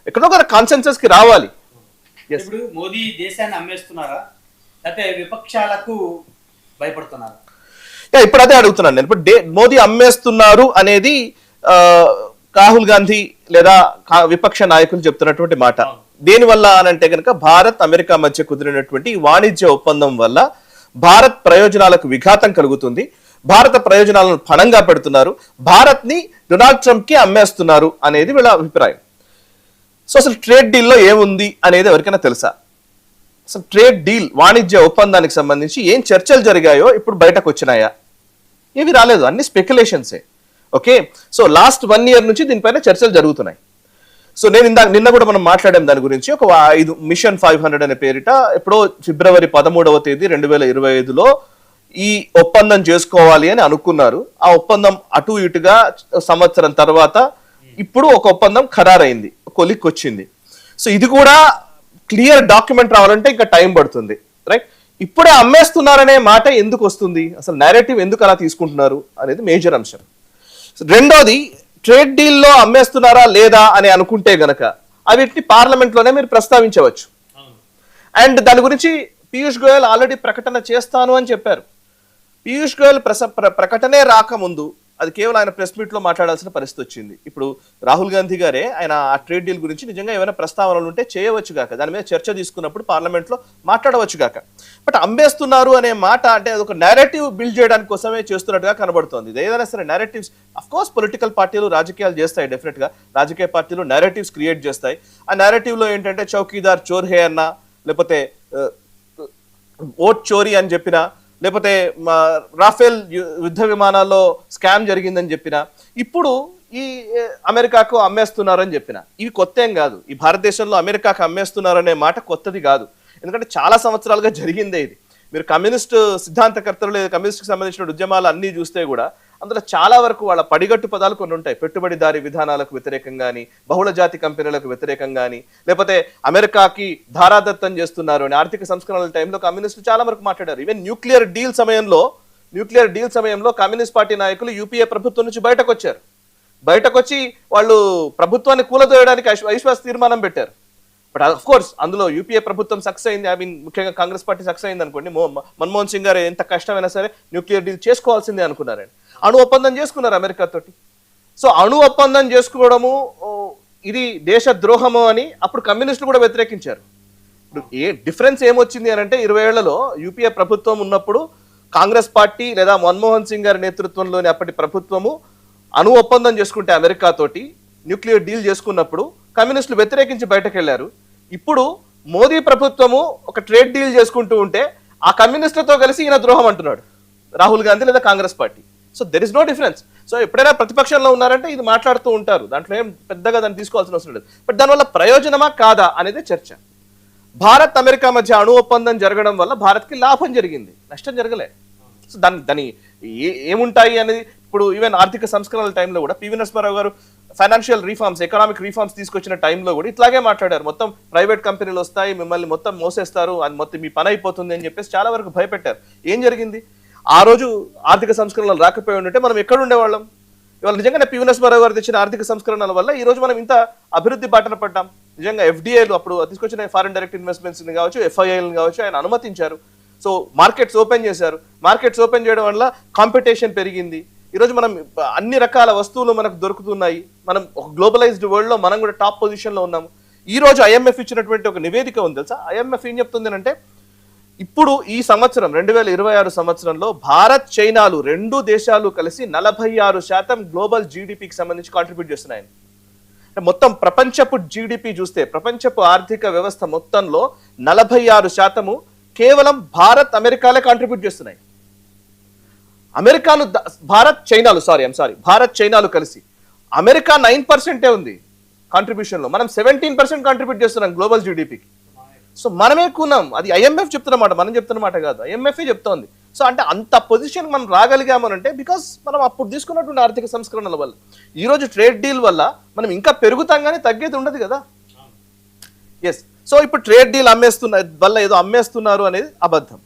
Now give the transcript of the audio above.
ఎక్కడో ఒక కాన్సెన్సస్ కి రావాలి. ఇప్పుడు మోదీ దేశాన్ని అమ్మేస్తున్నారా లేకపోతే విపక్షాలకు భయపడుతున్నారా? ఇప్పుడు అదే అడుగుతున్నాను నేను. ఇప్పుడు మోదీ అమ్మేస్తున్నారు అనేది రాహుల్ గాంధీ లేదా విపక్ష నాయకులు చెప్తున్నటువంటి మాట. దేనివల్ల అనంటే కనుక భారత్ అమెరికా మధ్య కుదిరినటువంటి వాణిజ్య ఒప్పందం వల్ల భారత్ ప్రయోజనాలకు విఘాతం కలుగుతుంది, భారత ప్రయోజనాలను పణంగా పెడుతున్నారు, భారత్ ని డొనాల్డ్ ట్రంప్ కి అమ్మేస్తున్నారు అనేది వీళ్ళ అభిప్రాయం. సో అసలు ట్రేడ్ డీల్లో ఏముంది అనేది ఎవరికైనా తెలుసా? అసలు ట్రేడ్ డీల్ వాణిజ్య ఒప్పందానికి సంబంధించి ఏం చర్చలు జరిగాయో ఇప్పుడు బయటకు వచ్చినాయా? ఏవి రాలేదు, అన్ని స్పెక్యులేషన్సే. ఓకే, సో లాస్ట్ 1 year నుంచి దీనిపైన చర్చలు జరుగుతున్నాయి. సో నేను నిన్న కూడా మనం మాట్లాడాం దాని గురించి. ఒక 5 మిషన్ 500 అనే పేరిట ఎప్పుడో ఫిబ్రవరి 13వ తేదీ 2025లో ఈ ఒప్పందం చేసుకోవాలి అని అనుకున్నారు. ఆ ఒప్పందం అటు ఇటుగా సంవత్సరం తర్వాత ఇప్పుడు ఒక ఒప్పందం ఖరారైంది, కొలిక్ వచ్చింది. సో ఇది కూడా క్లియర్ డాక్యుమెంట్ రావాలంటే ఇంకా టైం పడుతుంది, రైట్? ఇప్పుడే అమ్మేస్తున్నారనే మాట ఎందుకు వస్తుంది, అసలు నేరేటివ్ ఎందుకు అలా తీసుకుంటున్నారు అనేది మేజర్ అంశం. రెండోది, ట్రేడ్ డీల్లో అమ్మేస్తున్నారా లేదా అని అనుకుంటే గనక అవిటిని పార్లమెంట్ లోనే మీరు ప్రస్తావించవచ్చు. అండ్ దాని గురించి పీయూష్ గోయల్ ఆల్రెడీ ప్రకటన చేస్తాను అని చెప్పారు. పీయూష్ గోయల్ ప్రకటనే రాకముందు అది కేవలం ఆయన ప్రెస్ మీట్ లో మాట్లాడాల్సిన పరిస్థితి వచ్చింది. ఇప్పుడు రాహుల్ గాంధీ గారే ఆయన ఆ ట్రేడ్ డీల్ గురించి నిజంగా ఏమైనా ప్రస్తావనలు ఉంటే చేయవచ్చు గాక, దాని మీద చర్చ తీసుకున్నప్పుడు పార్లమెంట్ లో మాట్లాడవచ్చు గాక. బట్ అమ్మేస్తున్నారు అనే మాట అంటే అదొక నేరేటివ్ బిల్డ్ చేయడానికి కోసమే చేస్తున్నట్టుగా కనబడుతోంది. ఏదైనా సరే నేరేటివ్స్, అఫ్ కోర్స్ పొలిటికల్ పార్టీలు రాజకీయాలు చేస్తాయి, డెఫినెట్ గా రాజకీయ పార్టీలు నేరేటివ్స్ క్రియేట్ చేస్తాయి. ఆ నేరేటివ్ లో ఏంటంటే చౌకీదార్ చోర్ హే అన్నా, లేకపోతే ఓట్ చోరీ అని చెప్పినా, లేకపోతే రాఫెల్ యుద్ధ విమానాల్లో స్కామ్ జరిగిందని చెప్పిన, ఇప్పుడు ఈ అమెరికాకు అమ్మేస్తున్నారని చెప్పిన, ఇవి కొత్త ఏం కాదు. ఈ భారతదేశంలో అమెరికాకు అమ్మేస్తున్నారనే మాట కొత్తది కాదు, ఎందుకంటే చాలా సంవత్సరాలుగా జరిగిందే ఇది. మీరు కమ్యూనిస్ట్ సిద్ధాంతకర్తలు లేదా కమ్యూనిస్ట్కి సంబంధించిన ఉద్యమాలు అన్నీ చూస్తే కూడా అందులో చాలా వరకు వాళ్ళ పడిగట్టు పదాలు కొన్ని ఉంటాయి. పెట్టుబడిదారి విధానాలకు వ్యతిరేకంగా కానీ, బహుళ జాతి కంపెనీలకు వ్యతిరేకంగా కానీ, లేకపోతే అమెరికాకి ధారాదత్తం చేస్తున్నారు అని ఆర్థిక సంస్కరణల టైంలో కమ్యూనిస్టులు చాలా వరకు మాట్లాడారు. ఈవెన్ న్యూక్లియర్ డీల్ సమయంలో కమ్యూనిస్ట్ పార్టీ నాయకులు యూపీఏ ప్రభుత్వం నుంచి బయటకు వచ్చి వాళ్ళు ప్రభుత్వాన్ని కూలదోయడానికి అవిశ్వాస తీర్మానం పెట్టారు. బట్ ఆఫ్ కోర్స్ అందులో యూపీఏ ప్రభుత్వం సక్సెస్ అయింది, ఐ మీన్ ముఖ్యంగా కాంగ్రెస్ పార్టీ సక్సెస్ అయింది అనుకోండి. మన్మోహన్ సింగ్ గారు ఎంత కష్టమైనా సరే న్యూక్లియర్ డీల్ చేసుకోవాల్సిందే అనుకున్నారండి. అణు ఒప్పందం చేసుకున్నారు అమెరికా తోటి. సో అణు ఒప్పందం చేసుకోవడము ఇది దేశ ద్రోహము అని అప్పుడు కమ్యూనిస్టులు కూడా వ్యతిరేకించారు. ఇప్పుడు డిఫరెన్స్ ఏమొచ్చింది అని అంటే 20 ఏళ్లలో యూపీఏ ప్రభుత్వం ఉన్నప్పుడు కాంగ్రెస్ పార్టీ లేదా మన్మోహన్ సింగ్ గారి నేతృత్వంలోని అప్పటి ప్రభుత్వము అణు ఒప్పందం చేసుకుంటే అమెరికా తోటి న్యూక్లియర్ డీల్ చేసుకున్నప్పుడు కమ్యూనిస్టులు వ్యతిరేకించి బయటకు వెళ్లారు. ఇప్పుడు మోదీ ప్రభుత్వము ఒక ట్రేడ్ డీల్ చేసుకుంటూ ఉంటే ఆ కమ్యూనిస్టులతో కలిసి ఈయన ద్రోహం అంటున్నాడు రాహుల్ గాంధీ లేదా Congress party. So there is no difference. So ఎప్పుడైనా ప్రతిపక్షంలో ఉన్నారంటే ఇది మాట్లాడుతూ ఉంటారు, దాంట్లో ఏం పెద్దగా దాన్ని తీసుకోవాల్సిన అవసరం లేదు. బట్ దానివల్ల ప్రయోజనమా కాదా అనేది చర్చ. భారత్ అమెరికా మధ్య అణు ఒప్పందం జరగడం వల్ల భారత్కి లాభం జరిగింది, నష్టం జరగలే. సో దాని ఏముంటాయి అనేది ఇప్పుడు ఈవెన్ ఆర్థిక సంస్కరణల టైంలో కూడా పివి నరసింహారావు గారు ఫైనాన్షియల్ రిఫార్మ్స్, ఎకనామిక్ రిఫార్మ్స్ తీసుకొచ్చిన టైంలో కూడా ఇట్లాగే మాట్లాడారు. మొత్తం ప్రైవేట్ కంపెనీలు వస్తాయి, మిమ్మల్ని మొత్తం మోసేస్తారు, అది మొత్తం మీ పని అయిపోతుంది అని చెప్పేసి చాలా వరకు భయపెట్టారు. ఏం జరిగింది? ఆ రోజు ఆర్థిక సంస్కరణలు రాకపోయి ఉంటే మనం ఎక్కడ ఉండేవాళ్ళం? ఇవాళ నిజంగానే పివి నరసింహారావు గారు తెచ్చిన ఆర్థిక సంస్కరణల వల్ల ఈ రోజు మనం ఇంత అభివృద్ధి బాటన పడ్డాం. నిజంగా ఎఫ్డిఐలు అప్పుడు తీసుకొచ్చిన ఫారిన్ డైరెక్ట్ ఇన్వెస్ట్మెంట్స్ కావచ్చు, ఎఫ్ఐఐలు కావచ్చు, ఆయన అనుమతించారు. సో మార్కెట్స్ ఓపెన్ చేశారు. మార్కెట్స్ ఓపెన్ చేయడం వల్ల కాంపిటీషన్ పెరిగింది. ఈరోజు మనం అన్ని రకాల వస్తువులు మనకు దొరుకుతున్నాయి. మనం ఒక గ్లోబలైజ్డ్ వరల్డ్ లో మనం కూడా టాప్ పొజిషన్ లో ఉన్నాము. ఈ రోజు ఐఎంఎఫ్ ఇచ్చినటువంటి ఒక నివేదిక ఉంది తెలుసా? ఐఎంఎఫ్ ఏం చెప్తుంది అంటే ఇప్పుడు ఈ సంవత్సరం 2026 సంవత్సరంలో భారత్ చైనాలు 2 దేశాలు కలిసి 46% గ్లోబల్ జీడిపికి సంబంధించి కాంట్రిబ్యూట్ చేస్తున్నాయి. మొత్తం ప్రపంచపు జీడిపి చూస్తే ప్రపంచపు ఆర్థిక వ్యవస్థ మొత్తంలో 46% కేవలం భారత్ అమెరికాలే కాంట్రిబ్యూట్ చేస్తున్నాయి. భారత్ చైనాలు కలిసి అమెరికా 9% ఉంది కాంట్రిబ్యూషన్ లో, మనం 17% కాంట్రిబ్యూట్ చేస్తున్నాం గ్లోబల్ జీడిపికి. సో మనమే కూనాం. అది ఐఎంఎఫ్ చెప్తున్నమాట, మనం చెప్తున్నమాట కాదు, ఐఎంఎఫ్ చెప్తోంది. సో అంటే అంత పొజిషన్ మనం రాగలిగామనంటే బికాస్ మనం అప్పుడు తీసుకున్నటువంటి ఆర్థిక సంస్కరణల వల్ల. ఈ రోజు ట్రేడ్ డీల్ వల్ల మనం ఇంకా పెరుగుతాం కానీ తగ్గేది ఉండదు కదా. ఎస్, సో ఇప్పుడు ట్రేడ్ డీల్ వల్ల ఏదో అమ్మేస్తున్నారు అనేది అబద్ధం.